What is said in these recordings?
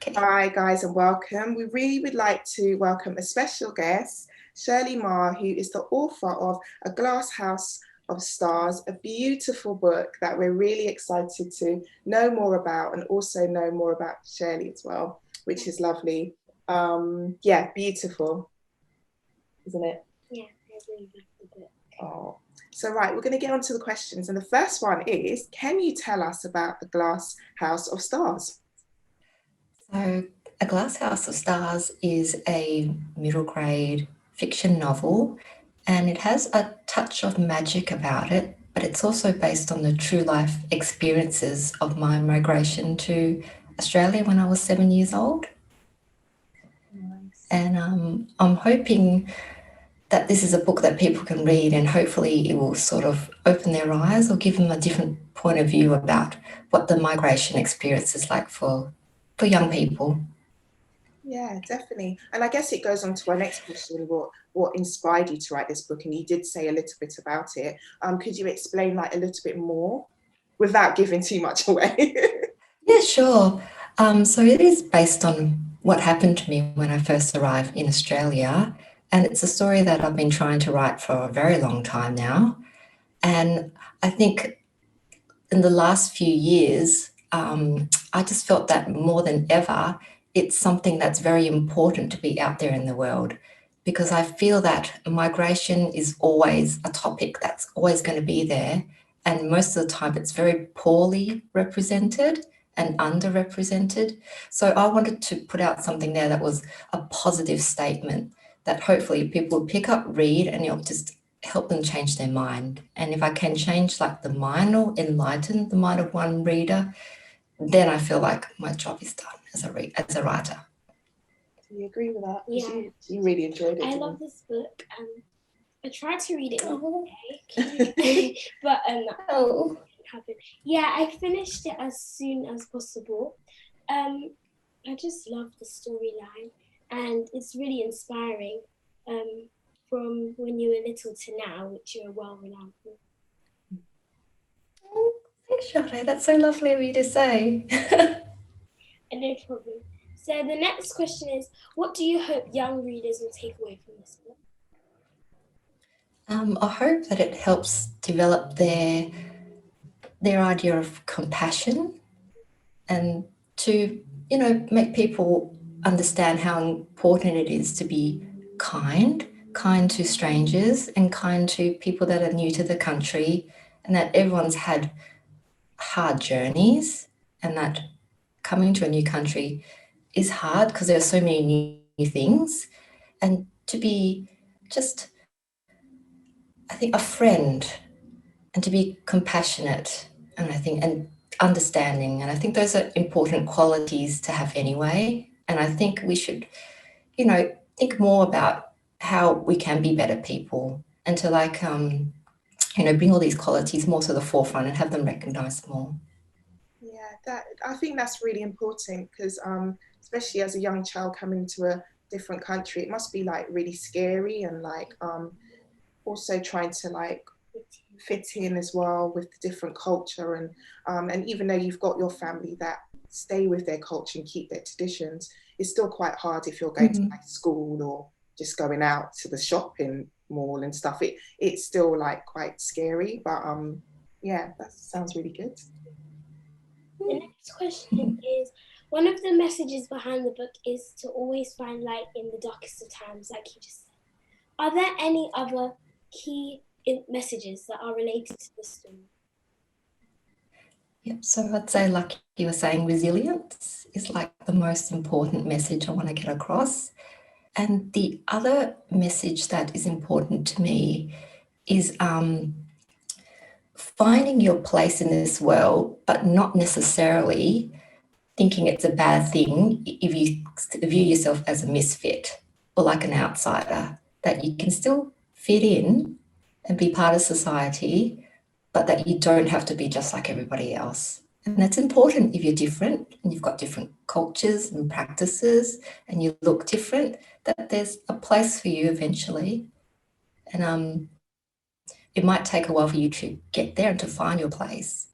Okay. Hi guys and welcome. We really would like to welcome a special guest, Shirley Marr, who is the author of A Glasshouse of Stars, a beautiful book that we're really excited to know more about and also know more about Shirley as well, which is lovely. Yeah, beautiful, isn't it? Yeah, I really like the book. Oh. So right, we're going to get on to the questions. And the first one is, can you tell us about The Glasshouse of Stars? So, A Glasshouse of Stars is a middle grade fiction novel, and it has a touch of magic about it, but it's also based on the true life experiences of my migration to Australia when I was 7 years old. Nice. And I'm hoping that this is a book that people can read, and hopefully it will sort of open their eyes or give them a different point of view about what the migration experience is like for young people. Yeah, definitely. And I guess it goes on to our next question, what inspired you to write this book? And you did say a little bit about it. Could you explain like a little bit more without giving too much away? Yeah, sure. So it is based on what happened to me when I first arrived in Australia. And it's a story that I've been trying to write for a very long time now. And I think in the last few years, I just felt that more than ever, it's something that's very important to be out there in the world, because I feel that migration is always a topic that's always going to be there. And most of the time, it's very poorly represented and underrepresented. So I wanted to put out something there that was a positive statement that hopefully people will pick up, read, and it'll just help them change their mind. And if I can change like the mind or enlighten the mind of one reader, then I feel like my job is done as a writer. Do you agree with that? Yeah. You really enjoyed it. I love this book. I tried to read it the other day, but Oh. happen. Yeah, I finished it as soon as possible. I just love the storyline, and it's really inspiring. From when you were little to now, which you are well renowned for. Oh, thanks, Shirley. That's so lovely of you to say. No problem. So the next question is, what do you hope young readers will take away from this book? I hope that it helps develop their idea of compassion, and to, make people understand how important it is to be kind to strangers and kind to people that are new to the country, and that everyone's had hard journeys, and that coming to a new country is hard because there are so many new things, and to be just, I think, a friend, and to be compassionate, and understanding. And I think those are important qualities to have anyway. And I think we should, think more about how we can be better people, and to bring all these qualities more to the forefront and have them recognized more. Yeah, I think that's really important because especially as a young child coming to a different country, it must be like really scary and like also trying to like fit in as well with the different culture, and even though you've got your family that stay with their culture and keep their traditions, it's still quite hard if you're going to like school or just going out to the shopping mall and stuff. It's still like quite scary, but yeah, that sounds really good. The next question is, one of the messages behind the book is to always find light in the darkest of times, like you just said. Are there any other key messages that are related to the story? Yep, so I'd say, like you were saying, resilience is like the most important message I want to get across. And the other message that is important to me is finding your place in this world, but not necessarily thinking it's a bad thing if you view yourself as a misfit or like an outsider, that you can still fit in and be part of society, but that you don't have to be just like everybody else. And that's important if you're different and you've got different cultures and practices and you look different, that there's a place for you eventually. And it might take a while for you to get there and to find your place,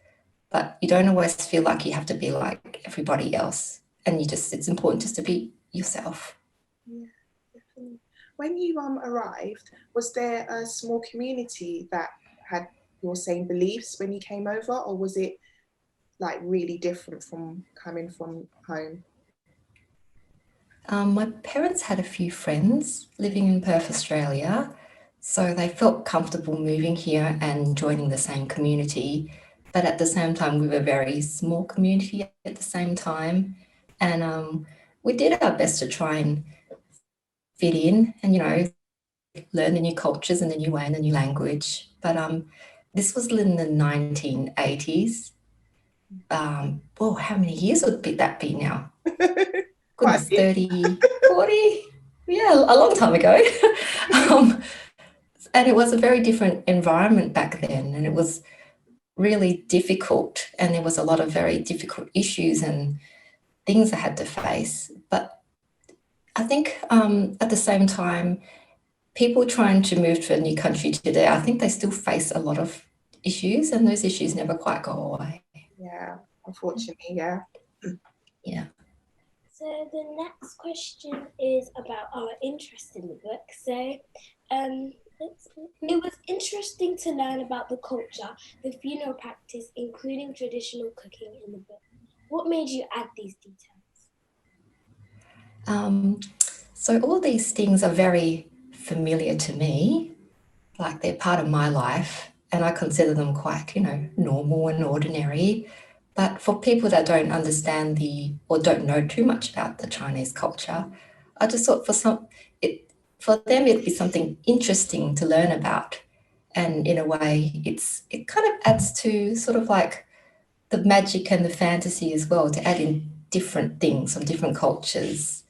but you don't always feel like you have to be like everybody else. and it's important just to be yourself. Yeah, definitely. When you arrived, was there a small community that had your same beliefs when you came over, or was it like really different from coming from home? My parents had a few friends living in Perth, Australia, so they felt comfortable moving here and joining the same community. But at the same time, we were a very small community at the same time, and we did our best to try and fit in and, learn the new cultures and the new way and the new language. But this was in the 1980s. How many years would that be now? Goodness, 30, 40? Yeah, a long time ago. And it was a very different environment back then, and it was really difficult, and there was a lot of very difficult issues and things I had to face. But I think at the same time, people trying to move to a new country today, I think they still face a lot of issues, and those issues never quite go away. Yeah, unfortunately, yeah. Yeah. So the next question is about our interest in the book. So it was interesting to learn about the culture, the funeral practice, including traditional cooking in the book. What made you add these details? So all these things are very familiar to me, like they're part of my life, and I consider them quite, normal and ordinary. But for people that don't understand or don't know too much about the Chinese culture, I just thought for them it'd be something interesting to learn about. And in a way, it kind of adds to sort of like the magic and the fantasy as well, to add in different things from different cultures.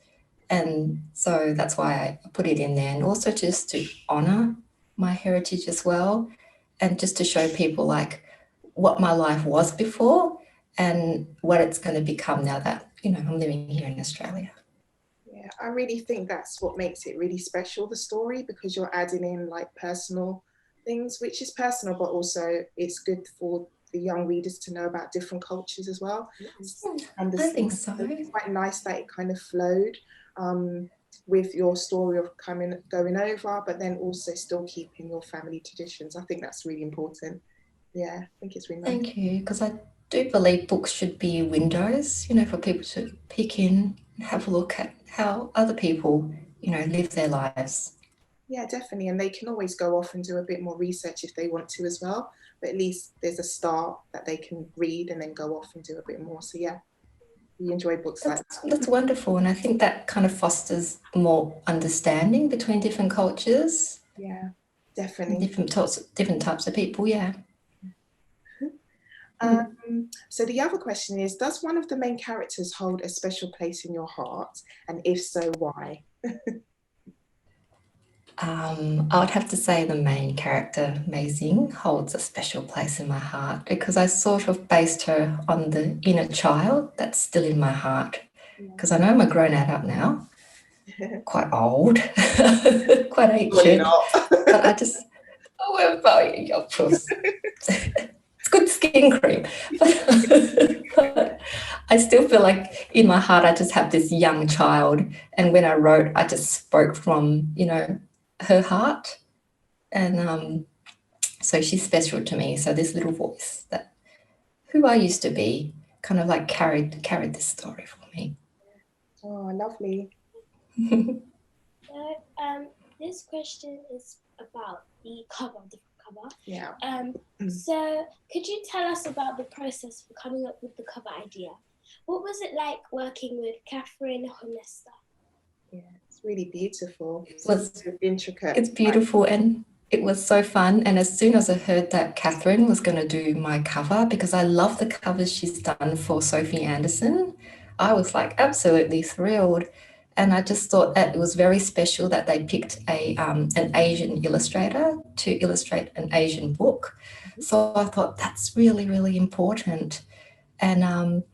And so that's why I put it in there, and also just to honour my heritage as well, and just to show people like what my life was before and what it's going to become now that, I'm living here in Australia. Yeah, I really think that's what makes it really special, the story, because you're adding in like personal things, which is personal, but also it's good for the young readers to know about different cultures as well. I think so. It's quite nice that it kind of flowed with your story of going over, but then also still keeping your family traditions. I think that's really important. Yeah, I think it's really nice. Thank you, because I do believe books should be windows, for people to pick in and have a look at how other people, live their lives. Yeah, definitely. And they can always go off and do a bit more research if they want to as well. But at least there's a start that they can read and then go off and do a bit more. So yeah, we enjoy books like that. That's wonderful. And I think that kind of fosters more understanding between different cultures. Yeah, definitely. Different types of people, yeah. So the other question is, does one of the main characters hold a special place in your heart? And if so, why? I would have to say the main character, Mei holds a special place in my heart, because I sort of based her on the inner child that's still in my heart. Because I know I'm a grown adult now, quite old, quite ancient. But I just, of course, it's good skin cream. But I still feel like in my heart I just have this young child. And when I wrote, I just spoke from, her heart, and so she's special to me. So this little voice, that who I used to be, kind of like carried this story for me. Oh, lovely. So this question is about the cover, the cover. Yeah. So could you tell us about the process for coming up with the cover idea? What was it like working with Kathrin, Honesta? Yeah, it's really beautiful. It's intricate. It's beautiful, and it was so fun. And as soon as I heard that Kathrin was going to do my cover, because I love the covers she's done for Sophie Anderson, I was like absolutely thrilled. And I just thought that it was very special that they picked an Asian illustrator to illustrate an Asian book. So I thought that's really, really important. And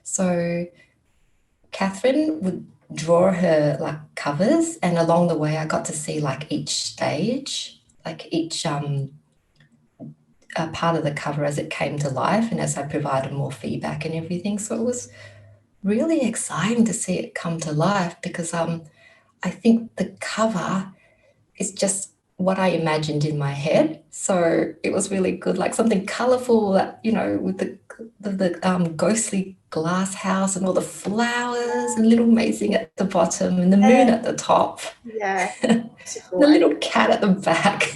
so Kathrin would draw her like covers, and along the way I got to see like each stage, like each part of the cover as it came to life, and as I provided more feedback and everything. So it was really exciting to see it come to life, because I think the cover is just what I imagined in my head. So it was really good, like something colourful that, you know, with the ghostly glass house and all the flowers and little amazing at the bottom and the moon at the top. Yeah. The little cat at the back.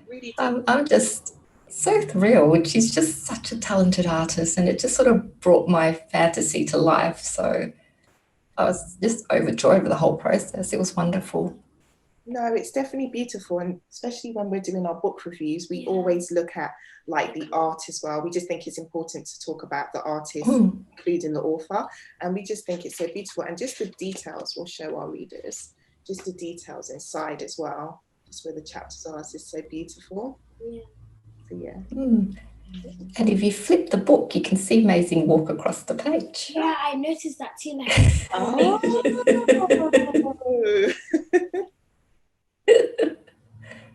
Really I'm just so thrilled. She's just such a talented artist, and it just sort of brought my fantasy to life. So I was just overjoyed with the whole process. It was wonderful. No, it's definitely beautiful, and especially when we're doing our book reviews, we always look at like the art as well. We just think it's important to talk about the artist, including the author, and we just think it's so beautiful. And just the details will show our readers, just the details inside as well, just where the chapters are, is just so beautiful. Yeah. So yeah. And if you flip the book, you can see Maisie walk across the page. Yeah, I noticed that too. Like,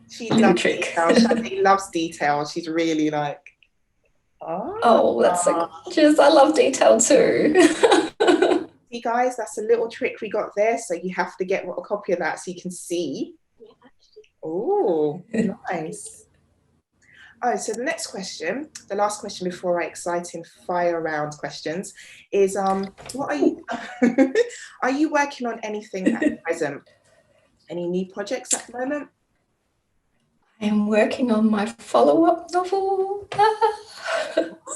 She loves detail. She loves detail. She's really like, oh, that's so gorgeous. I love detail too. See, guys, that's a little trick we got there. So you have to get a copy of that so you can see. Oh, nice. Oh, so the next question, the last question before our exciting fire round questions is, what are you, are you working on anything at present? Any new projects at the moment? I'm working on my follow-up novel.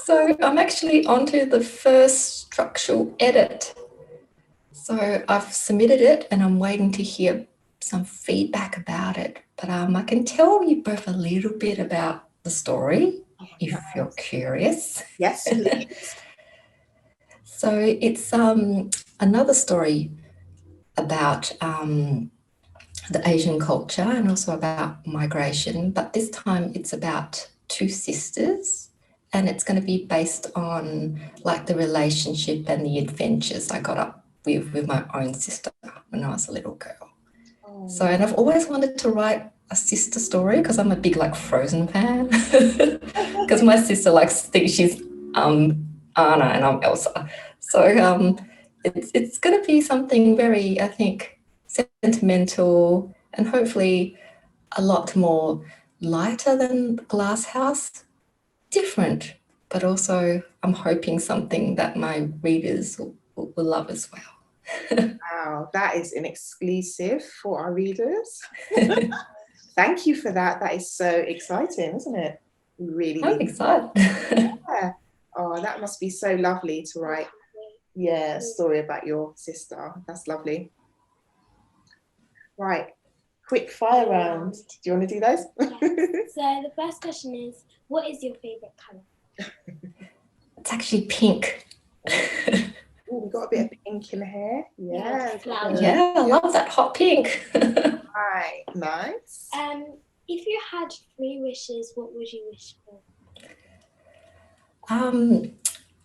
So I'm actually onto the first structural edit. So I've submitted it and I'm waiting to hear some feedback about it. But I can tell you both a little bit about the story, if you're curious. Yes, please. So it's another story about the Asian culture and also about migration, but this time it's about two sisters, and it's going to be based on like the relationship and the adventures I got up with my own sister when I was a little girl. So, and I've always wanted to write a sister story because I'm a big like Frozen fan, because my sister thinks she's Anna and I'm Elsa. So it's going to be something very, I think, sentimental and hopefully a lot more lighter than Glasshouse, different, but also I'm hoping something that my readers will love as well. Wow, that is an exclusive for our readers. Thank you for that. That is so exciting, isn't it? Really, I'm excited. Yeah. Oh, that must be so lovely to write. Yeah, a story about your sister. That's lovely. Right, quick fire round. Do you want to do those? Yes. So the first question is, what is your favorite color? It's actually pink. Oh, we got a bit of pink in here. Yeah. Yeah, I love that hot pink. Right, nice. If you had 3 wishes, what would you wish for?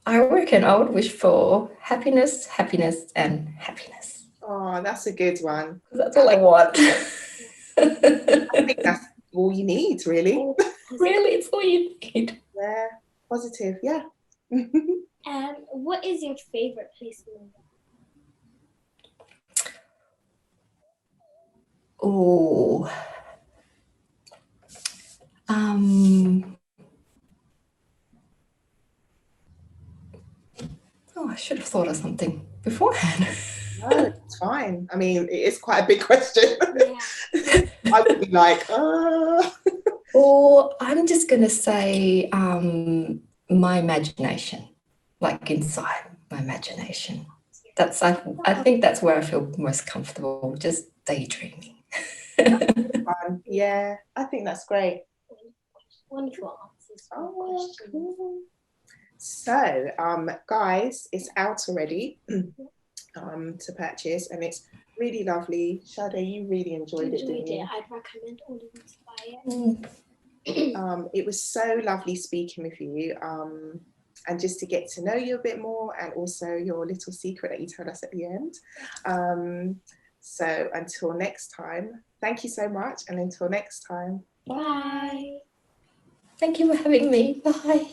I reckon I would wish for happiness, happiness, and happiness. Oh, that's a good one. That's all I want. I think that's all you need, really. Really, it's all you need. Yeah, positive, yeah. What is your favorite place in the world? Oh, I should have thought of something beforehand. No, it's fine. I mean, it is quite a big question. Yeah. I would be like, Or I'm just going to say my imagination, like inside my imagination. That's I think that's where I feel most comfortable, just daydreaming. Fun. Yeah, I think that's great. Wonderful answers. Cool. So, guys, it's out already to purchase, and it's really lovely. Sadé, you really enjoyed it, didn't you? I'd recommend all of you to buy it. It was so lovely speaking with you, and just to get to know you a bit more, and also your little secret that you told us at the end. So until next time, thank you so much, and until next time, bye. Thank you for having me. Bye.